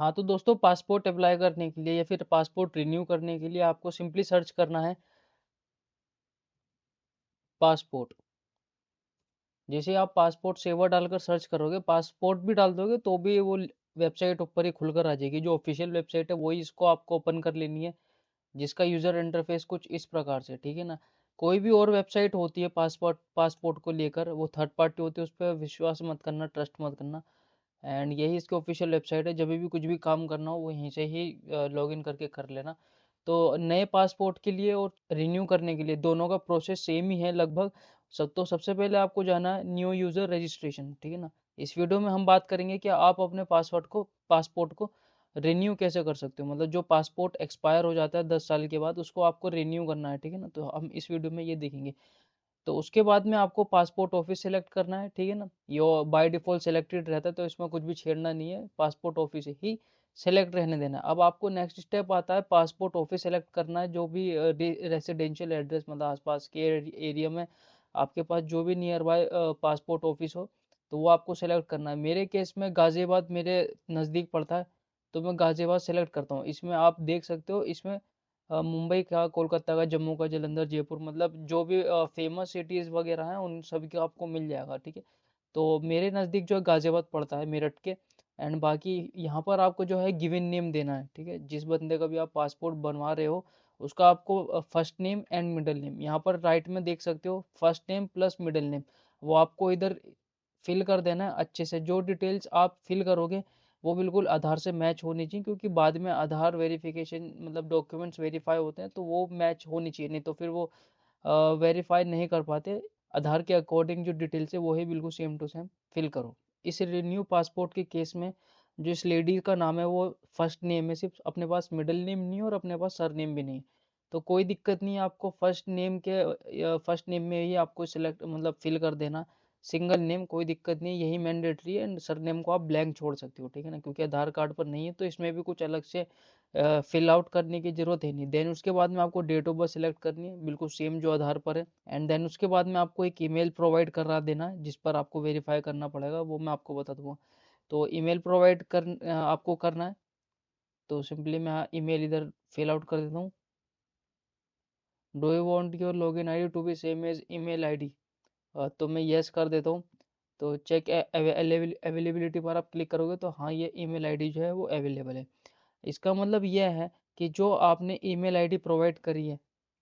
हाँ, तो दोस्तों पासपोर्ट अप्लाई करने के लिए या फिर पासपोर्ट रिन्यू करने के लिए आपको सिंपली सर्च करना है पासपोर्ट। जैसे आप पासपोर्ट सेवा डालकर सर्च करोगे, पासपोर्ट भी डाल दोगे तो भी वो वेबसाइट ऊपर ही खुलकर आ जाएगी। जो ऑफिशियल वेबसाइट है वही इसको आपको ओपन कर लेनी है, जिसका यूजर इंटरफेस कुछ इस प्रकार से, ठीक है ना। कोई भी और वेबसाइट होती है पासपोर्ट पासपोर्ट को लेकर, वो थर्ड पार्टी होती है, उस पर विश्वास मत करना, ट्रस्ट मत करना। एंड यही इसकी ऑफिशियल वेबसाइट है। जब भी कुछ भी काम करना हो वो यहीं से ही लॉगिन करके कर लेना। तो नए पासपोर्ट के लिए और रिन्यू करने के लिए दोनों का प्रोसेस सेम ही है लगभग। सबसे पहले आपको जाना है न्यू यूज़र रजिस्ट्रेशन, ठीक है ना। इस वीडियो में हम बात करेंगे कि आप अपने पासपोर्ट को रिन्यू कैसे कर सकते हो। मतलब जो पासपोर्ट एक्सपायर हो जाता है 10 साल के बाद, उसको आपको रिन्यू करना है, ठीक है ना। तो हम इस वीडियो में ये देखेंगे। तो उसके बाद में आपको पासपोर्ट ऑफिस सेलेक्ट करना है, ठीक है ना। ये बाय डिफॉल्ट सेलेक्टेड रहता है, तो इसमें कुछ भी छेड़ना नहीं है, पासपोर्ट ऑफिस ही सेलेक्ट रहने देना है। अब आपको नेक्स्ट स्टेप आता है पासपोर्ट ऑफिस सेलेक्ट करना है। जो भी रेसिडेंशियल एड्रेस, मतलब आसपास के एरिया में आपके पास जो भी नियर बाय पासपोर्ट ऑफिस हो, तो वो आपको सेलेक्ट करना है। मेरे केस में गाजियाबाद मेरे नज़दीक पड़ता है, तो मैं गाजियाबाद सेलेक्ट करता हूँ। इसमें आप देख सकते हो, इसमें मुंबई का, कोलकाता का, जम्मू का, जालंधर, जयपुर, मतलब जो भी फेमस सिटीज़ वगैरह हैं उन सभी का आपको मिल जाएगा, ठीक है। तो मेरे नज़दीक जो है गाजियाबाद पड़ता है, मेरठ के। एंड बाकी यहाँ पर आपको जो है गिवन नेम देना है, ठीक है। जिस बंदे का भी आप पासपोर्ट बनवा रहे हो, उसका आपको first name and middle name, यहाँ पर राइट में देख सकते हो, first name plus middle name, वो आपको इधर फिल कर देना है अच्छे से। जो डिटेल्स आप फिल करोगे वो बिल्कुल आधार से मैच होनी चाहिए, क्योंकि बाद में आधार वेरिफिकेशन, मतलब डॉक्यूमेंट्स वेरीफाई होते हैं, तो वो मैच होनी चाहिए, नहीं तो फिर वो वेरीफाई नहीं कर पाते। आधार के अकॉर्डिंग जो डिटेल्स है वही बिल्कुल सेम टू सेम फिल करो। इस रिन्यू पासपोर्ट के केस में जो इस लेडी का नाम है वो फर्स्ट नेम है सिर्फ, अपने पास मिडिल नेम नहीं है और अपने पास सर नेम भी नहीं है। तो कोई दिक्कत नहीं है, आपको फर्स्ट नेम में ही आपको सिलेक्ट, मतलब फिल कर देना सिंगल नेम, कोई दिक्कत नहीं, यही मैंडेटरी है। एंड सरनेम को आप ब्लैंक छोड़ सकते हो, ठीक है ना, क्योंकि आधार कार्ड पर नहीं है, तो इसमें भी कुछ अलग से फिल आउट करने की जरूरत है नहीं। देन उसके बाद में आपको डेट ऑफ बर्थ सेलेक्ट करनी है, बिल्कुल सेम जो आधार पर है। एंड देन उसके बाद में आपको एक ईमेल प्रोवाइड करा देना है, जिस पर आपको वेरीफाई करना पड़ेगा, वो मैं आपको बता दूंगा। तो ईमेल प्रोवाइड आपको करना है। तो सिंपली मैं ईमेल इधर फिल आउट कर देता हूँ। Do you want your login ID to be same as email ID? तो मैं यस कर देता हूँ। तो चेक अवेलेबिलिटी पर आप क्लिक करोगे तो हाँ, ये ईमेल आईडी जो है वो अवेलेबल है। इसका मतलब यह है कि जो आपने ईमेल आईडी प्रोवाइड करी है,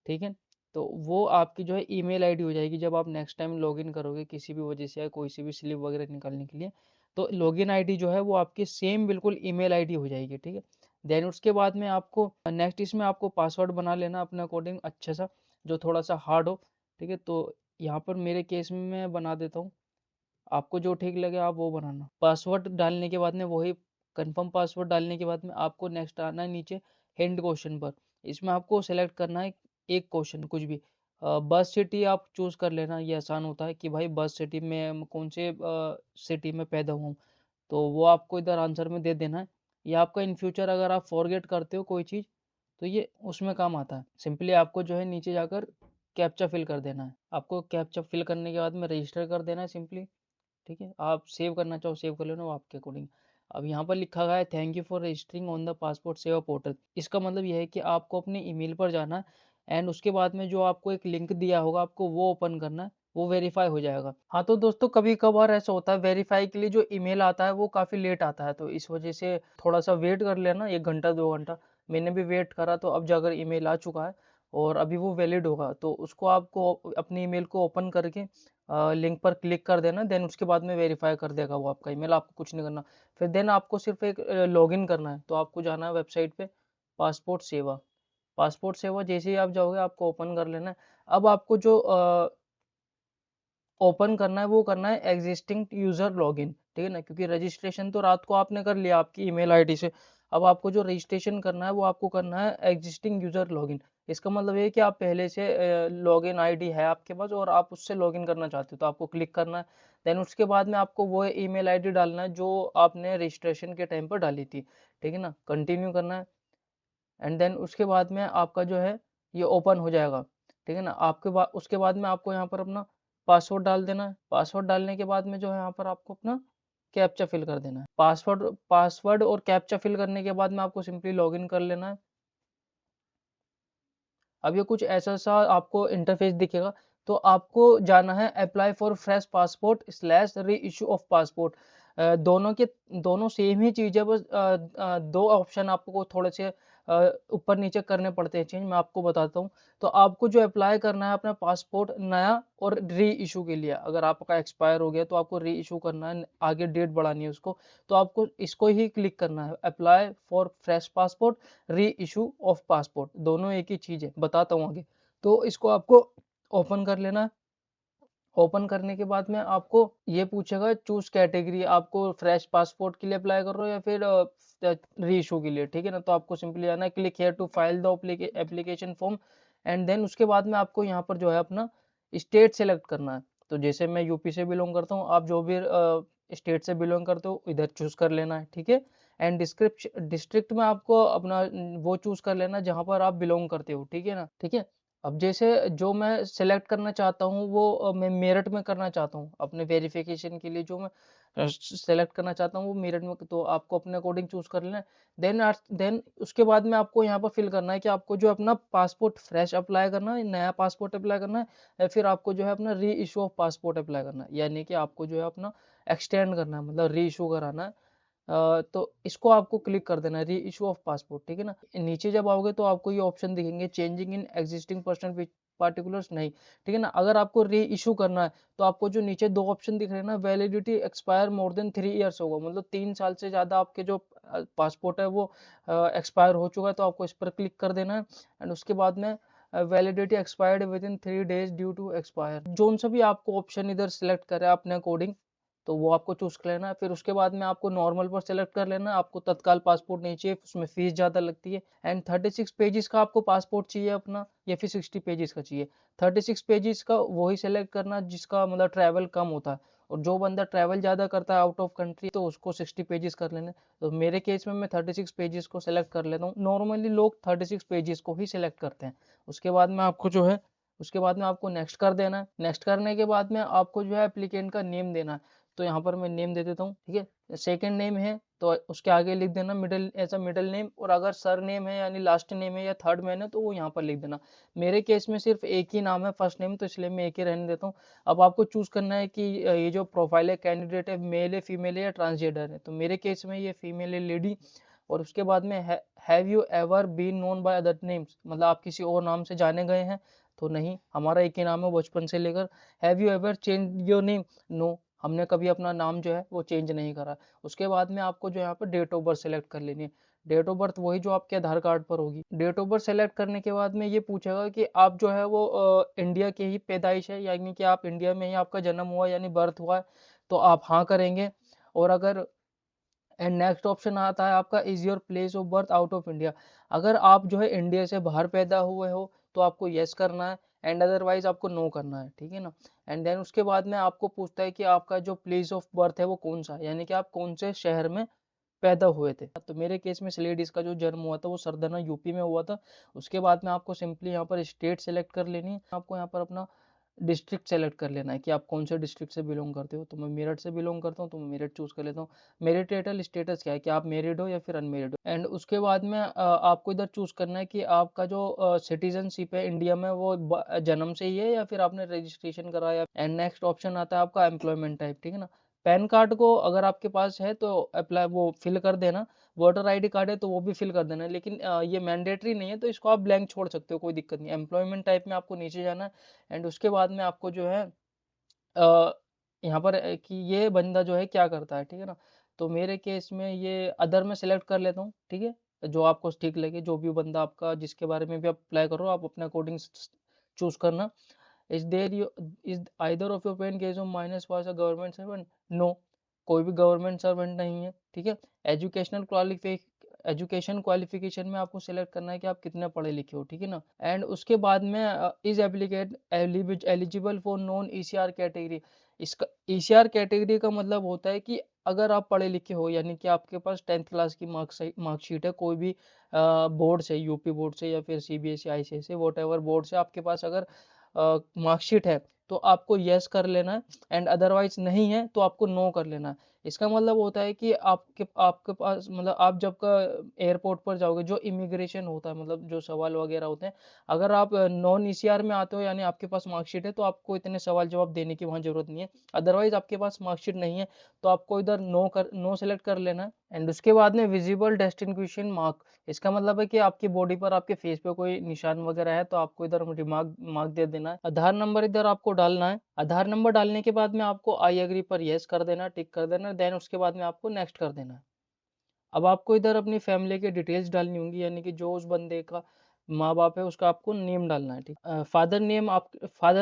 ठीक है, तो वो आपकी जो है ईमेल आईडी हो जाएगी। जब आप नेक्स्ट टाइम लॉगिन करोगे किसी भी वजह से या कोई सी भी स्लिप वगैरह निकालने के लिए, तो लॉगिन आईडी जो है वो आपकी सेम बिल्कुल ईमेल आईडी हो जाएगी, ठीक है। देन उसके बाद में आपको नेक्स्ट, इसमें आपको पासवर्ड बना लेना अपने अकॉर्डिंग अच्छा सा, जो थोड़ा सा हार्ड हो, ठीक है। तो यहाँ पर मेरे केस में मैं बना देता हूँ, आपको जो ठीक लगे आप वो बनाना। पासवर्ड डालने के बाद में वही कंफर्म पासवर्ड डालने के बाद में आपको नेक्स्ट आना है नीचे हेंड क्वेश्चन पर। इसमें आपको सेलेक्ट करना है एक क्वेश्चन, कुछ भी। बस सिटी आप चूज कर लेना, ये आसान होता है कि भाई बस सिटी में कौन से सिटी में पैदा हुआ हूँ, तो वो आपको इधर आंसर में दे देना है। ये आपका इन फ्यूचर अगर आप फॉरगेट करते हो कोई चीज़, तो ये उसमें काम आता है। सिंपली आपको जो है नीचे जाकर कैप्चा फिल कर देना है। आपको कैप्चा फिल करने के बाद में रजिस्टर कर देना है सिंपली, ठीक है। आप सेव करना चाहो सेव कर लेना, वो आपके अकॉर्डिंग। अब यहाँ पर लिखा गया है thank you for registering on the passport सेवा पोर्टल। इसका मतलब यह है कि आपको अपने ईमेल पर जाना है, एंड उसके बाद में जो आपको एक लिंक दिया होगा आपको वो ओपन करना है, वो वेरीफाई हो जाएगा। हाँ, तो दोस्तों कभी कभार ऐसा होता है वेरीफाई के लिए जो ईमेल आता है वो काफ़ी लेट आता है, तो इस वजह से थोड़ा सा वेट कर लेना, 1 घंटा 2 घंटा। मैंने भी वेट करा, तो अब जाकर ईमेल आ चुका है और अभी वो वैलिड होगा। तो उसको आपको अपनी ईमेल को ओपन करके लिंक पर क्लिक कर देना। देन उसके बाद में वेरीफाई कर देगा वो आपका ईमेल, आपको कुछ नहीं करना। फिर देन आपको सिर्फ एक लॉगिन करना है, तो आपको जाना है वेबसाइट पे, पासपोर्ट सेवा। पासपोर्ट सेवा जैसे ही आप जाओगे आपको ओपन कर लेना है। अब आपको जो ओपन करना है वो करना है एग्जिस्टिंग यूजर लॉगिन, ठीक है ना, क्योंकि रजिस्ट्रेशन तो रात को आपने कर लिया आपकी ईमेल आईडी से। अब आपको जो रजिस्ट्रेशन करना है वो आपको करना है एग्जिस्टिंग यूजर लॉगिन। इसका मतलब ये है कि आप पहले से लॉगिन आईडी है आपके पास और आप उससे लॉगिन करना चाहते हो, तो आपको क्लिक करना है। देन उसके बाद में आपको वो ईमेल आईडी डालना है जो आपने रजिस्ट्रेशन के टाइम पर डाली थी, ठीक है ना, कंटिन्यू करना है। एंड देन उसके बाद में आपका जो है ये ओपन हो जाएगा, ठीक है ना। आपके बाद उसके बाद में आपको यहाँ पर अपना पासवर्ड डाल देना है। पासवर्ड डालने के बाद में जो है यहाँ पर आपको अपना कैप्चा फिल कर देना है। पासवर्ड और कैप्चा फिल करने के बाद में आपको सिंपली लॉगिन कर लेना है। अब ये कुछ ऐसा सा आपको इंटरफेस दिखेगा, तो आपको जाना है apply for fresh passport slash री इशू ऑफ पासपोर्ट। दोनों सेम ही चीज़ है, बस दो ऑप्शन आपको थोड़े से ऊपर नीचे करने पड़ते हैं चेंज, मैं आपको बताता हूँ। तो आपको जो अप्लाई करना है अपना पासपोर्ट नया और री इशू के लिए, अगर आपका एक्सपायर हो गया तो आपको री इशू करना है, आगे डेट बढ़ानी है उसको, तो आपको इसको ही क्लिक करना है, अप्लाई फॉर फ्रेश पासपोर्ट री इशू ऑफ पासपोर्ट, दोनों एक ही चीज है, बताता हूँ आगे। तो इसको आपको ओपन कर लेना है। ओपन करने के बाद में आपको ये पूछेगा चूज कैटेगरी, आपको फ्रेश पासपोर्ट के लिए अप्लाई कर रहे हो या फिर री इशू के लिए, ठीक है ना। तो आपको सिंपली आना है click here to file the application form, and then उसके बाद में आपको यहाँ पर जो है अपना स्टेट सेलेक्ट करना है। तो जैसे मैं यूपी से बिलोंग करता हूँ, आप जो भी स्टेट से बिलोंग करते हो इधर चूज कर लेना है, ठीक है। एंड डिस्ट्रिक्ट में आपको अपना वो चूज कर लेना जहाँ पर आप बिलोंग करते हो, ठीक है ना, ठीक है। अब जैसे जो मैं सिलेक्ट करना चाहता हूँ वो मैं मेरठ में करना चाहता हूँ अपने वेरिफिकेशन के लिए, जो मैं सेलेक्ट करना चाहता हूँ वो मेरठ में, तो आपको अपने अकॉर्डिंग चूज कर लेना है। देन उसके बाद में आपको यहाँ पर फिल करना है कि आपको जो अपना पासपोर्ट फ्रेश अप्लाई करना है, नया पासपोर्ट अप्लाई करना है, या फिर आपको जो है अपना री इशू ऑफ पासपोर्ट अप्लाई करना है, यानी कि आपको जो है अपना एक्सटेंड करना है, मतलब री इशू कराना है। तो इसको आपको क्लिक कर देना है, री इशू ऑफ पासपोर्ट, ठीक है ना। नीचे जब आओगे तो आपको ये ऑप्शन दिखेंगे changing in existing personal particulars नहीं, ठीक है ना। अगर आपको री इशू करना है तो आपको जो नीचे दो ऑप्शन दिख रहे हैं ना, validity expire more than 3 years होगा, मतलब 3 साल से ज्यादा आपके जो पासपोर्ट है वो एक्सपायर हो चुका है, तो आपको इस पर क्लिक कर देना है। एंड उसके बाद में validity expired within 3 days due to expire, जोन सा भी आपको ऑप्शन इधर सिलेक्ट करें अपने अकॉर्डिंग, तो वो आपको चूज कर लेना है। फिर उसके बाद में आपको नॉर्मल पर सेलेक्ट कर लेना है, आपको तत्काल पासपोर्ट नहीं चाहिए, उसमें फीस ज़्यादा लगती है। एंड 36 पेजेस का आपको पासपोर्ट चाहिए अपना, या फिर 60 पेजेस का चाहिए। 36 पेजेस का वही सेलेक्ट करना जिसका मतलब ट्रैवल कम होता है, और जो बंदा ट्रैवल ज़्यादा करता है आउट ऑफ कंट्री तो उसको 60 पेजेस कर लेने। तो मेरे केस में मैं 36 पेजेस को सेलेक्ट कर लेता हूँ। नॉर्मली लोग 36 पेजेस को ही सिलेक्ट करते हैं। उसके बाद में आपको जो है उसके बाद में आपको नेक्स्ट कर देना है। नेक्स्ट करने के बाद में आपको जो है एप्लीकेंट का नेम देना है, तो यहाँ पर मैं नेम दे देता हूँ, ठीक है। सेकंड नेम है तो उसके आगे लिख देना मिडिल, ऐसा मिडिल नेम, और अगर सर नेम है यानी लास्ट नेम है या थर्ड मैन है तो वो यहाँ पर लिख देना। मेरे केस में सिर्फ एक ही नाम है फर्स्ट नेम, तो इसलिए मैं एक ही रहने देता हूँ। अब आपको चूज करना है कि ये जो प्रोफाइल है कैंडिडेट है मेल है फीमेल है या ट्रांसजेंडर है, तो मेरे केस में ये फीमेल है लेडी। और उसके बाद में have you ever been known by other names, मतलब आप किसी और नाम से जाने गए हैं, तो नहीं, हमारा एक ही नाम है बचपन से लेकर। Have you ever change your name, no, हमने कभी अपना नाम जो है वो चेंज नहीं करा। उसके बाद में आपको जो यहाँ पर डेट ऑफ बर्थ सेलेक्ट कर लेनी है। डेट ऑफ बर्थ वही जो आपके आधार कार्ड पर होगी। डेट ऑफ बर्थ सेलेक्ट करने के बाद में ये पूछेगा कि आप जो है वो इंडिया के ही पैदाइश है, यानी कि आप इंडिया में ही आपका जन्म हुआ यानी बर्थ हुआ है, तो आप हाँ करेंगे। और अगर एंड नेक्स्ट ऑप्शन आता है आपका is your place of birth out of India, अगर आप जो है इंडिया से बाहर पैदा हुए हो तो आपको यस करना है, एंड अदरवाइज आपको नो करना है, ठीक है ना। एंड देन उसके बाद में आपको पूछता है कि आपका जो प्लेस ऑफ बर्थ है वो कौन सा है, यानी कि आप कौन से शहर में पैदा हुए थे। तो मेरे केस में लेडीज का जो जन्म हुआ था वो सरदना यूपी में हुआ था। उसके बाद में आपको सिंपली यहाँ पर स्टेट सेलेक्ट कर लेनी है, आपको यहाँ पर अपना डिस्ट्रिक्ट सेलेक्ट कर लेना है कि आप कौन से डिस्ट्रिक्ट से बिलोंग करते हो। तो मैं मेरठ से बिलोंग करता हूँ तो मैं मेरठ चूज कर लेता हूँ। मैरिटल स्टेटस क्या है कि आप मैरिड हो या फिर अनमेरिड हो। एंड उसके बाद में आपको इधर चूज करना है कि आपका जो सिटीजनशिप है इंडिया में वो जन्म से ही है या फिर आपने रजिस्ट्रेशन कराया। एंड नेक्स्ट ऑप्शन आता है आपका एम्प्लॉयमेंट टाइप, ठीक है ना। पैन कार्ड को अगर आपके पास है तो अप्लाई वो फिल कर देना, वोटर आईडी कार्ड है तो वो भी फिल कर देना, लेकिन ये मैंडेटरी नहीं है तो इसको आप ब्लैंक छोड़ सकते हो, कोई दिक्कत नहीं। एम्प्लॉयमेंट टाइप में आपको नीचे जाना है। एंड उसके बाद में आपको जो है अ, यहाँ पर कि ये बंदा जो है क्या करता है, ठीक है ना। तो मेरे केस में ये अदर में सेलेक्ट कर लेता हूँ, ठीक है। जो आपको ठीक लगे, जो भी बंदा आपका जिसके बारे में भी आप अप्लाई करो आप अपने अकॉर्डिंग चूज करना। Is there you is either of your parent case of minus pass a government servant, no, कोई भी गवर्नमेंट सर्वेंट नहीं है, ठीक है। एजुकेशनल एजुकेशन क्वालिफिकेशन में आपको सिलेक्ट करना है कि आप कितने पढ़े लिखे हो, ठीक है ना। एंड उसके बाद में is एप्लीकेट eligible for non ECR category. इसका ईसीआर कैटेगरी का मतलब होता है कि अगर आप पढ़े लिखे हो यानी कि आपके पास 10th क्लास की मार्कशीट है कोई भी बोर्ड से, यूपी बोर्ड से या फिर CBSE ICSE what ever board से आपके पास अगर मार्कशीट है तो आपको यस कर लेना है, एंड अदरवाइज नहीं है तो आपको नो कर लेना है। इसका मतलब होता है कि आपके आपके पास मतलब आप जब का एयरपोर्ट पर जाओगे, जो इमिग्रेशन होता है मतलब जो सवाल वगैरह होते हैं, अगर आप नॉन ईसीआर में आते हो यानी आपके पास मार्कशीट है, तो आपको इतने सवाल जवाब देने की वहाँ जरूरत नहीं है। अदरवाइज आपके पास मार्कशीट नहीं है तो आपको इधर नो सेलेक्ट कर लेना है। एंड उसके बाद में विजिबल डेस्टिनेशन मार्क, इसका मतलब है कि आपकी बॉडी पर आपके फेस पे कोई निशान वगैरह है तो आपको इधर रिमार्क मार्क दे देना है। आधार नंबर इधर आपको डालना है। आधार नंबर डालने के बाद में आपको आई एग्री पर यस कर देना, टिक कर देना, देन उसके बाद में आपको नेक्स्ट कर देना है। अब आपको इधर अपनी फैमिली के डिटेल्स डालनी होंगी, यानी कि जो उस बंदे का माँ बाप है उसका आपको नेम डालना है। ठीक, फादर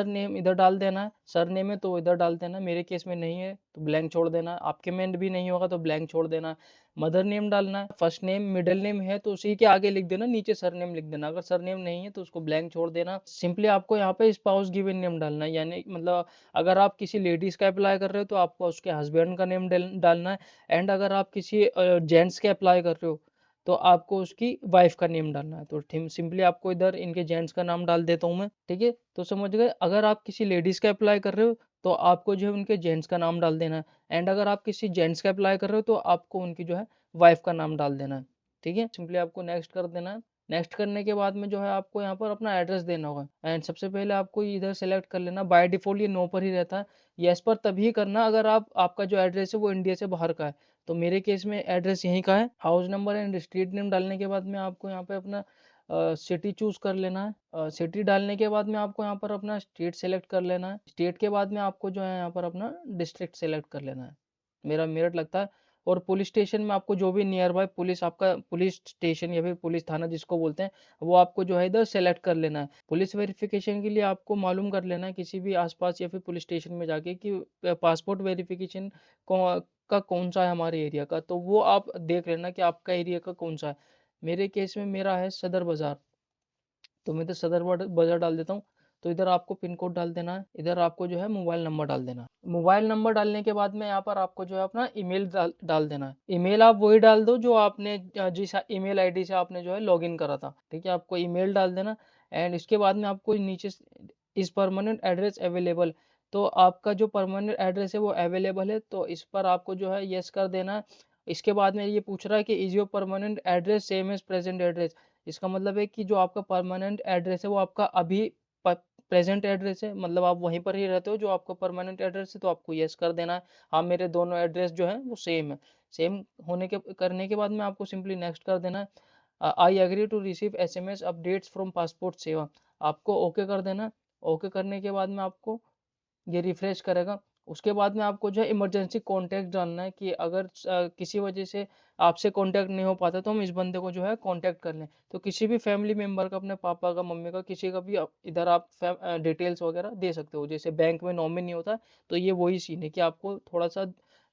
नेम इधर डाल देना है। सर नेम है तो इधर डाल देना है। मेरे केस में नहीं है तो ब्लैंक छोड़ देना है। आपके में भी नहीं होगा तो ब्लैंक छोड़ देना है। मदर नेम डालना है। फर्स्ट नेम मिडिल नेम है तो उसी के आगे लिख देना, नीचे सर नेम लिख देना। अगर सर नेम नहीं है तो उसको ब्लैंक छोड़ देना। सिंपली आपको यहाँ पे स्पाउस गिवन नेम डालना है, यानी मतलब अगर आप किसी लेडीज का अप्लाई कर रहे हो तो आपको उसके हस्बैंड का नेम डालना है। एंड अगर आप किसी जेंट्स के अप्लाई कर रहे हो तो आपको उसकी वाइफ का नेम डालना है। तो सिंपली आपको इधर इनके जेंट्स का नाम डाल देता हूँ मैं, ठीक है। तो समझ गए, अगर आप किसी लेडीज का अप्लाई कर रहे हो तो आपको जो है उनके जेंट्स का नाम डाल देना है। एंड अगर आप किसी जेंट्स का अप्लाई कर रहे हो तो आपको उनकी जो है वाइफ का नाम डाल देना है, ठीक है। सिंपली आपको नेक्स्ट कर देना है। नेक्स्ट करने के बाद में जो है आपको यहाँ पर अपना एड्रेस देना होगा। एंड सबसे पहले आपको इधर सेलेक्ट कर लेना। बाय डिफॉल्ट ये नो पर ही रहता है। यस पर तभी करना अगर आपका जो एड्रेस है वो इंडिया से बाहर का है। तो मेरे केस में एड्रेस यहीं का है। House number and street name डालने के बाद में आपको यहाँ पे अपना सिटी चूज कर लेना है। सिटी डालने के बाद में आपको यहाँ पर अपना स्टेट सेलेक्ट कर लेना है। स्टेट के बाद में आपको जो है यहाँ पर अपना डिस्ट्रिक्ट सेलेक्ट कर लेना है। मेरा मेरठ लगता है। और पुलिस स्टेशन में आपको जो भी नियर बाय पुलिस आपका पुलिस स्टेशन या फिर पुलिस थाना जिसको बोलते हैं, वो आपको जो है इधर सेलेक्ट कर लेना है। पुलिस वेरिफिकेशन के लिए आपको मालूम कर लेना है किसी भी आसपास या फिर पुलिस स्टेशन में जाके कि पासपोर्ट वेरिफिकेशन का कौन सा है हमारे एरिया का, तो वो आप देख लेना कि आपका एरिया का कौन सा है। मेरे केस में मेरा है सदर बाजार, तो मैं तो सदर बाजार डाल देता हूँ। तो इधर आपको पिन कोड डाल देना है। इधर आपको जो है मोबाइल नंबर डाल देना है। मोबाइल नंबर डालने के बाद में यहाँ पर आपको जो है अपना ईमेल डाल देना है। ईमेल आप वही डाल दो जो आपने जिस ईमेल आईडी से आपने जो है लॉगिन करा था, ठीक है। आपको ईमेल डाल देना। एंड इसके बाद में आपको नीचे इस परमानेंट एड्रेस अवेलेबल, तो आपका जो परमानेंट एड्रेस है वो अवेलेबल है तो इस पर आपको जो है यस कर देना है। इसके बाद में ये पूछ रहा है कि is your permanent address same as present address. इसका मतलब है कि जो आपका परमानेंट एड्रेस है वो आपका अभी प्रेजेंट एड्रेस है, मतलब आप वहीं पर ही रहते हो जो आपका परमानेंट एड्रेस है, तो आपको यस कर देना है। हाँ मेरे दोनों एड्रेस जो है वो सेम है। सेम होने के करने के बाद में आपको सिंपली नेक्स्ट कर देना है। I agree to receive SMS updates from passport Seva, आपको ओके कर देना। ओके करने के बाद में आपको ये रिफ्रेश करेगा। उसके बाद में आपको जो है इमरजेंसी कॉन्टैक्ट डालना है कि अगर किसी वजह से आपसे कॉन्टैक्ट नहीं हो पाता तो हम इस बंदे को जो है कॉन्टैक्ट कर लें। तो किसी भी फैमिली मेंबर का, अपने पापा का, मम्मी का, किसी का भी इधर आप डिटेल्स वगैरह दे सकते हो। जैसे बैंक में नॉमिनी होता है तो ये वही सीन है कि आपको थोड़ा सा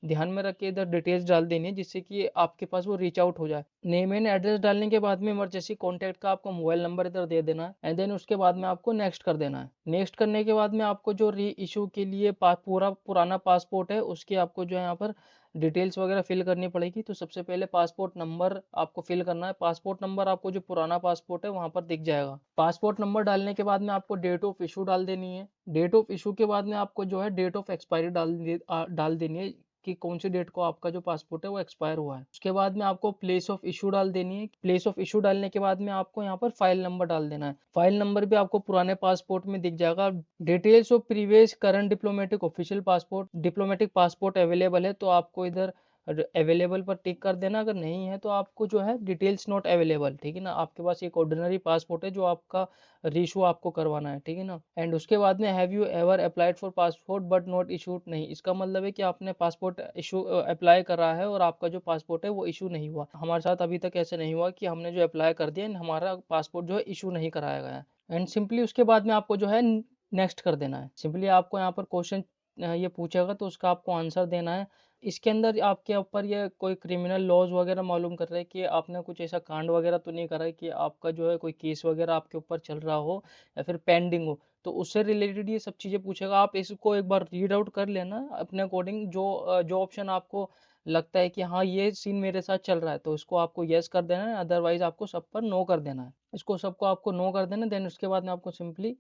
ध्यान में रख के इधर डिटेल्स डाल देनी है जिससे कि आपके पास वो रीच आउट हो जाए। नेम एंड एड्रेस डालने के बाद में इमरजेंसी कॉन्टैक्ट का आपको मोबाइल नंबर इधर दे देना है। एंड देन उसके बाद में आपको नेक्स्ट कर देना है। नेक्स्ट करने के बाद में आपको जो री इशू के लिए पूरा पुराना पासपोर्ट है उसकी आपको जो है यहाँ पर डिटेल्स वगैरह फिल करनी पड़ेगी। तो सबसे पहले पासपोर्ट नंबर आपको फिल करना है। पासपोर्ट नंबर आपको जो पुराना पासपोर्ट है वहां पर दिख जाएगा। पासपोर्ट नंबर डालने के बाद में आपको डेट ऑफ इशू डाल देनी है। डेट ऑफ इशू के बाद में आपको जो है डेट ऑफ एक्सपायरी डाल देनी है कि कौन सी डेट को आपका जो पासपोर्ट है वो एक्सपायर हुआ है। उसके बाद में आपको प्लेस ऑफ इशू डाल देनी है। प्लेस ऑफ इशू डालने के बाद में आपको यहाँ पर फाइल नंबर डाल देना है। फाइल नंबर भी आपको पुराने पासपोर्ट में दिख जाएगा। Details of previous current diplomatic official passport, diplomatic passport available है तो आपको इधर अवेलेबल पर टिक कर देना। अगर नहीं है तो आपको जो है डिटेल्स नॉट अवेलेबल, ठीक है ना। आपके पास एक ऑर्डिनरी पासपोर्ट है जो आपका रीशू आपको करवाना है, ठीक है ना। एंड उसके बाद में have you ever applied for passport but not issued, नहीं, इसका मतलब है कि आपने पासपोर्ट इशू अप्लाई करा है और आपका जो पासपोर्ट है वो इशू नहीं हुआ। हमारे साथ अभी तक ऐसा नहीं हुआ कि हमने जो अप्लाई कर दिया हमारा पासपोर्ट जो है इशू नहीं कराया गया। एंड सिंपली उसके बाद में आपको जो है नेक्स्ट कर देना है। सिंपली आपको यहाँ पर क्वेश्चन ये पूछेगा तो उसका आपको आंसर देना है। इसके अंदर आपके ऊपर ये कोई क्रिमिनल लॉज वगैरह मालूम कर रहे हैं कि आपने कुछ ऐसा कांड वगैरह तो नहीं करा है कि आपका जो है कोई केस वगैरह आपके ऊपर चल रहा हो या फिर पेंडिंग हो, तो उससे रिलेटेड ये सब चीज़ें पूछेगा। आप इसको एक बार रीड आउट कर लेना अपने अकॉर्डिंग। जो ऑप्शन आपको लगता है कि हाँ ये सीन मेरे साथ चल रहा है तो इसको आपको यस कर देना है, अदरवाइज आपको सब पर नो कर देना है। इसको सबको आपको नो कर देना, देन उसके बाद में आपको सिंपली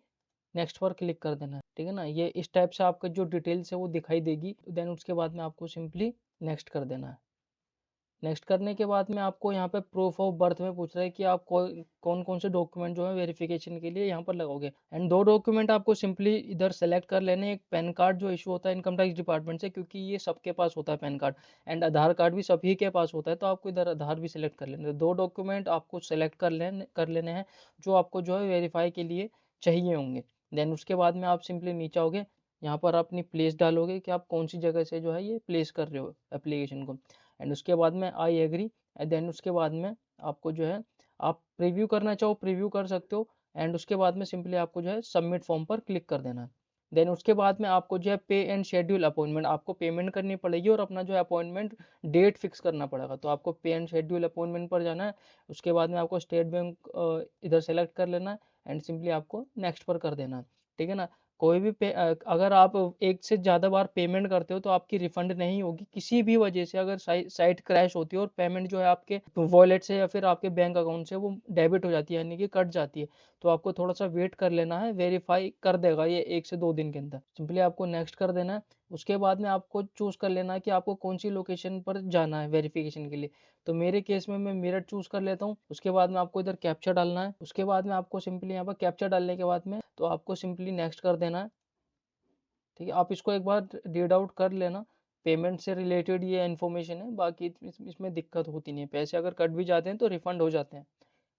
नेक्स्ट पर क्लिक कर देना है, ठीक है ना। ये इस टाइप से आपका जो डिटेल्स है वो दिखाई देगी। देन उसके बाद में आपको सिंपली नेक्स्ट कर देना है। नेक्स्ट करने के बाद में आपको यहाँ पे प्रूफ ऑफ बर्थ में पूछ रहा है कि आप कौन कौन से डॉक्यूमेंट जो है वेरिफिकेशन के लिए यहाँ पर लगाओगे। एंड 2 डॉक्यूमेंट आपको सिंपली इधर सेलेक्ट कर लेने हैं। एक पैन कार्ड जो इशू होता है इनकम टैक्स डिपार्टमेंट से, क्योंकि ये सबके पास होता है pan card, and Aadhaar card भी सभी के पास होता है, तो आपको इधर आधार भी सिलेक्ट कर लेना है। 2 डॉक्यूमेंट आपको सेलेक्ट कर लेने हैं जो आपको जो है वेरीफाई के लिए चाहिए होंगे। देन उसके बाद में आप सिंपली नीचे आओगे, यहाँ पर अपनी प्लेस डालोगे कि आप कौन सी जगह से जो है ये प्लेस कर रहे हो एप्लीकेशन को। एंड उसके बाद में आई एग्री। एंड देन उसके बाद में आपको जो है, आप प्रीव्यू करना चाहो प्रीव्यू कर सकते हो। एंड उसके बाद में सिंपली आपको जो है सबमिट फॉर्म पर क्लिक कर देना है। देन उसके बाद में आपको जो है पे एंड शेड्यूल अपॉइंटमेंट, आपको पेमेंट करनी पड़ेगी और अपना जो है अपॉइंटमेंट डेट फिक्स करना पड़ेगा। तो आपको पे एंड शेड्यूल अपॉइंटमेंट पर जाना है। उसके बाद में आपको स्टेट बैंक इधर सेलेक्ट कर लेना है एंड सिंपली आपको नेक्स्ट पर कर देना है। ठीक है ना। कोई भी अगर आप एक से ज़्यादा बार पेमेंट करते हो तो आपकी रिफंड नहीं होगी किसी भी वजह से। अगर साइट क्रैश होती है और पेमेंट जो है आपके वॉलेट से या फिर आपके बैंक अकाउंट से वो डेबिट हो जाती है, यानी कि कट जाती है, तो आपको थोड़ा सा वेट कर लेना है। वेरीफाई कर देगा ये 1 से 2 दिन के अंदर। सिंपली आपको नेक्स्ट कर देना है। उसके बाद में आपको चूज़ कर लेना है कि आपको कौन सी लोकेशन पर जाना है वेरिफिकेशन के लिए। तो मेरे केस में मैं मेरठ चूज़ कर लेता हूँ। उसके बाद में आपको इधर कैप्चा डालना है। उसके बाद में आपको सिंपली यहाँ पर कैप्चा डालने के बाद में तो आपको सिंपली नेक्स्ट कर देना है। ठीक है, आप इसको एक बार रीड आउट कर लेना। पेमेंट से रिलेटेड ये इन्फॉर्मेशन है, बाकी इसमें दिक्कत होती नहीं है। पैसे अगर कट भी जाते हैं तो रिफंड हो जाते हैं।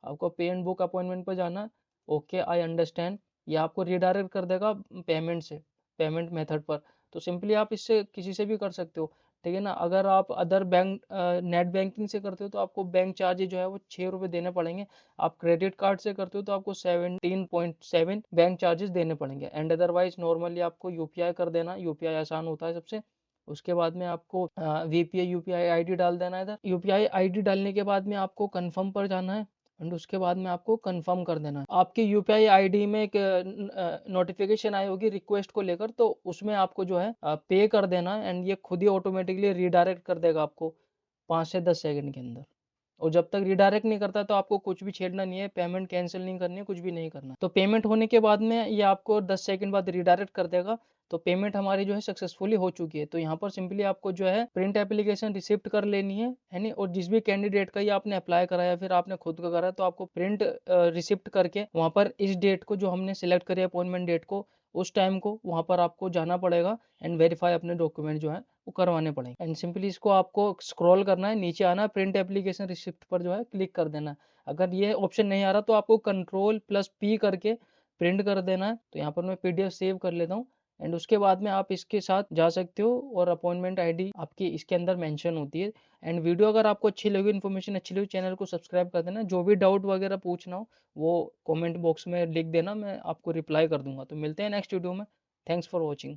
आपको पे एंड बुक अपॉइंटमेंट पर जाना। Okay, I understand. ये आपको रिडायरेक्ट कर देगा पेमेंट से, पेमेंट मेथड पर। तो सिंपली आप इससे किसी से भी कर सकते हो। ठीक है ना। अगर आप अदर बैंक नेट बैंकिंग से करते हो तो आपको बैंक चार्जेज जो है वो 6 रुपये देने पड़ेंगे। आप क्रेडिट कार्ड से करते हो तो आपको 17.7 बैंक चार्जेस देने पड़ेंगे। एंड अदरवाइज नॉर्मली आपको यूपीआई कर देना। यूपीआई आसान होता है सबसे। उसके बाद में आपको वीपीआई यूपीआई आईडी डाल देना है। इधर यूपीआई आईडी डालने के बाद में आपको कंफर्म पर जाना है एंड उसके बाद में आपको कंफर्म कर देना है। आपके यूपीआई आईडी में एक नोटिफिकेशन आई होगी रिक्वेस्ट को लेकर, तो उसमें आपको जो है पे कर देना है एंड ये खुद ही ऑटोमेटिकली रिडायरेक्ट कर देगा आपको 5 से 10 सेकंड के अंदर। और जब तक रिडायरेक्ट नहीं करता तो आपको कुछ भी छेड़ना नहीं है, पेमेंट कैंसिल नहीं करनी है, कुछ भी नहीं करना। तो पेमेंट होने के बाद में ये आपको 10 सेकंड बाद रिडायरेक्ट कर देगा। तो पेमेंट हमारी जो है सक्सेसफुली हो चुकी है। तो यहाँ पर सिंपली आपको जो है प्रिंट एप्लीकेशन रिसिप्ट कर लेनी है नहीं। और जिस भी कैंडिडेट का ये आपने अप्लाई करा या फिर आपने खुद का करा, तो आपको प्रिंट रिसिप्ट करके वहाँ पर इस डेट को जो हमने सिलेक्ट करी अपॉइंटमेंट डेट को, उस टाइम को वहाँ पर आपको जाना पड़ेगा एंड वेरीफाई अपने डॉक्यूमेंट जो है वो करवाने पड़ेंगे। एंड सिंपली इसको आपको स्क्रॉल करना है, नीचे आना, प्रिंट एप्लीकेशन रिसिप्ट पर जो है क्लिक कर देना। अगर ये ऑप्शन नहीं आ रहा तो आपको कंट्रोल+P करके प्रिंट कर देना है। तो यहाँ पर मैं पीडीएफ सेव कर लेता हूँ एंड उसके बाद में आप इसके साथ जा सकते हो और अपॉइंटमेंट आईडी आपकी इसके अंदर मेंशन होती है। एंड वीडियो अगर आपको अच्छी लगी, इन्फॉर्मेशन अच्छी लगी, चैनल को सब्सक्राइब कर देना। जो भी डाउट वगैरह पूछना हो वो कमेंट बॉक्स में लिख देना, मैं आपको रिप्लाई कर दूंगा। तो मिलते हैं नेक्स्ट वीडियो में। Thanks for watching.